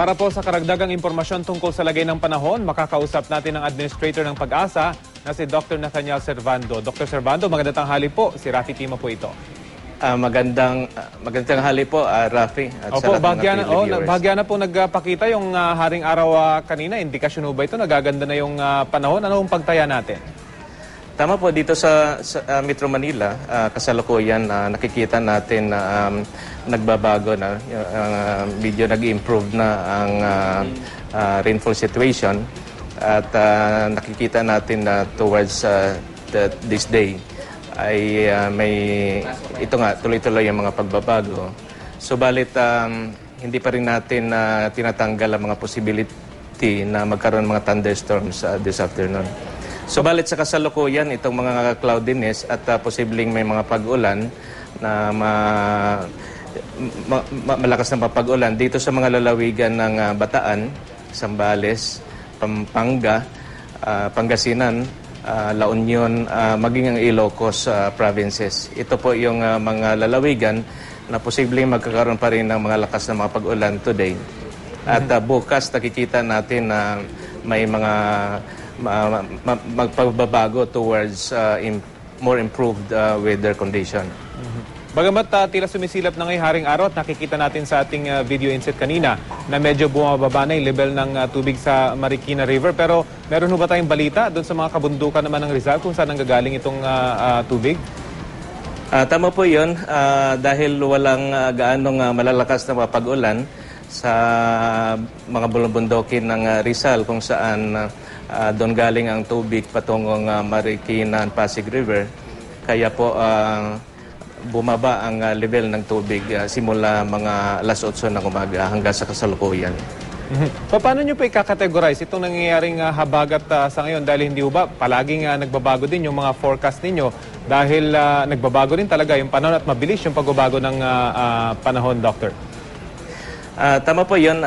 Para po sa karagdagang impormasyon tungkol sa lagay ng panahon, makakausap natin ang administrator ng Pag-asa na si Dr. Nathaniel Servando. Dr. Servando, magandang tanghali po. Si Rafi Tima po ito. Magandang hali po, Rafi. At opo, bahagya na po nagpakita yung haring araw kanina. Indikasyon ba ito? Nagaganda na yung panahon. Ano ang pagtaya natin? Tama po, dito sa Metro Manila, kasalukuyan nakikita natin na nagbabago na, medyo nag-improve na ang rainfall situation at nakikita natin na towards this day ay ito nga, tuloy-tuloy yung mga pagbabago. Subalit, hindi pa rin natin tinatanggal ang mga possibility na magkaroon ng mga thunderstorms this afternoon. Subalit sa kasalukuyan, itong mga cloudiness at posibleng may mga pag-ulan na malakas na pag-ulan dito sa mga lalawigan ng Bataan, Zambales, Pampanga, Pangasinan, La Union, maging ang Ilocos provinces. Ito po yung mga lalawigan na posibleng magkakaroon pa rin ng mga lakas na mga pag-ulan today. At bukas nakikita natin na may mga magpagbabago towards more improved weather condition. Bagamat tila sumisilap na ngayong haring araw at nakikita natin sa ating video inset kanina na medyo bumababa na yung level ng tubig sa Marikina River. Pero meron ba tayong balita doon sa mga kabundukan naman ng Rizal kung saan nanggagaling itong tubig? Tama po yun. Dahil walang gaanong malalakas na pag-ulan sa mga bulubundokin ng Rizal kung saan doon galing ang tubig patungong Marikina and Pasig River. Kaya po bumaba ang level ng tubig simula mga alas 8 ng umaga hanggang sa kasalukuyan. Paano nyo po i-categorize itong nangyayaring habagat sa ngayon? Dahil hindi ba palaging nagbabago din yung mga forecast ninyo dahil nagbabago din talaga yung panahon at mabilis yung pagbabago ng panahon, Doctor? Tama po yun.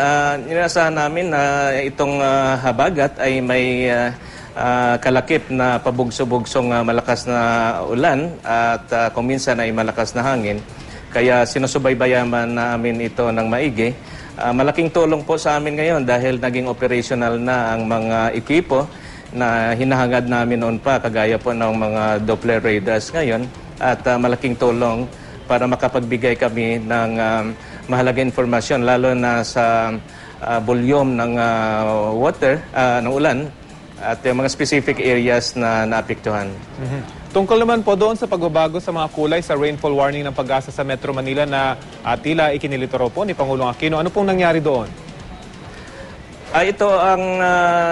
Inaasahan namin na itong habagat ay may kalakip na pabugso-bugsong malakas na ulan at kung minsan ay malakas na hangin. Kaya sinusubaybayan namin ito ng maigi. Malaking tulong po sa amin ngayon dahil naging operational na ang mga ekipo na hinahangad namin noon pa, kagaya po ng mga Doppler radars ngayon. At malaking tulong para makapagbigay kami ng mahalagang informasyon, lalo na sa volume ng water, ng ulan, at yung mga specific areas na naapektuhan. Tungkol naman po doon sa pagbabago sa mga kulay sa rainfall warning ng Pag-asa sa Metro Manila na tila ikinilituro po ni Pangulong Aquino, ano pong nangyari doon? Ito ang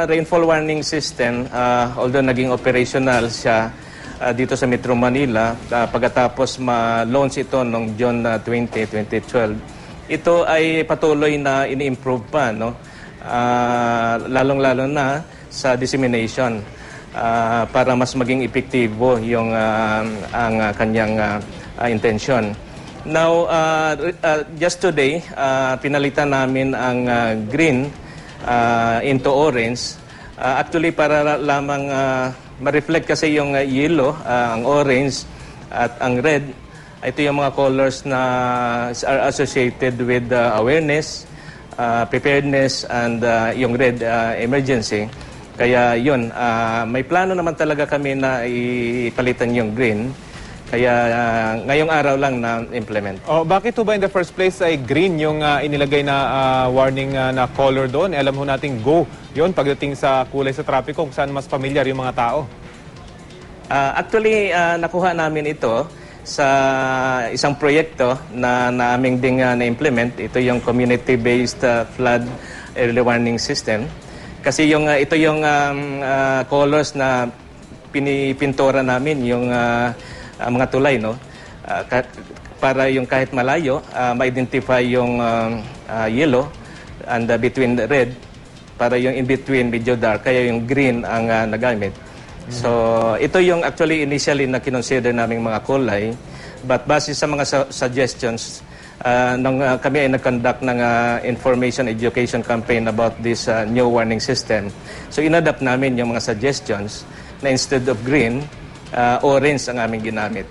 rainfall warning system, although naging operational siya dito sa Metro Manila, pagkatapos ma-launch ito noong June 20, 2012, ito ay patuloy na ini-improve pa, no? Lalong-lalo na sa dissemination para mas maging epektibo yung ang kanyang intention. Now, just today, pinalitan namin ang green into orange. Actually, para lamang ma-reflect kasi yung yellow, ang orange at ang red. Ito yung mga colors na are associated with awareness, preparedness, and yung red, emergency. Kaya yun, may plano naman talaga kami na ipalitan yung green. Kaya ngayong araw lang na-implement. Bakit ba in the first place ay green yung inilagay na warning na color doon? Alam ho natin go yun pagdating sa kulay sa trapiko kung saan mas familiar yung mga tao. Actually, nakuha namin ito sa isang proyekto na aming ding na-implement. Ito yung community-based flood early warning system. Kasi ito yung colors na pinipintura namin, yung mga tulay, no? Para yung kahit malayo, ma-identify yung yellow and between the red, para yung in-between medyo dark, kaya yung green ang nagamit. So, ito yung actually initially na kinonsider naming mga kulay, but base sa mga suggestions, nung kami ay nag-conduct ng information education campaign about this new warning system. So inadapt namin yung mga suggestions na instead of green, orange ang aming ginamit.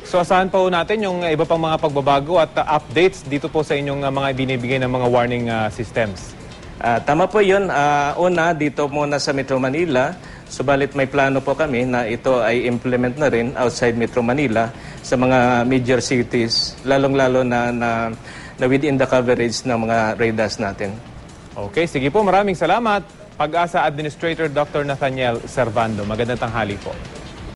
So asahan pa po natin yung iba pang mga pagbabago at updates dito po sa inyong mga binibigay ng mga warning systems? Tama po yun. Una, dito muna sa Metro Manila. Subalit may plano po kami na ito ay implement na rin outside Metro Manila sa mga major cities, lalong-lalo na within the coverage ng mga radars natin. Okay, sige po. Maraming salamat. Pag-asa Administrator Dr. Nathaniel Servando. Magandang tanghali po.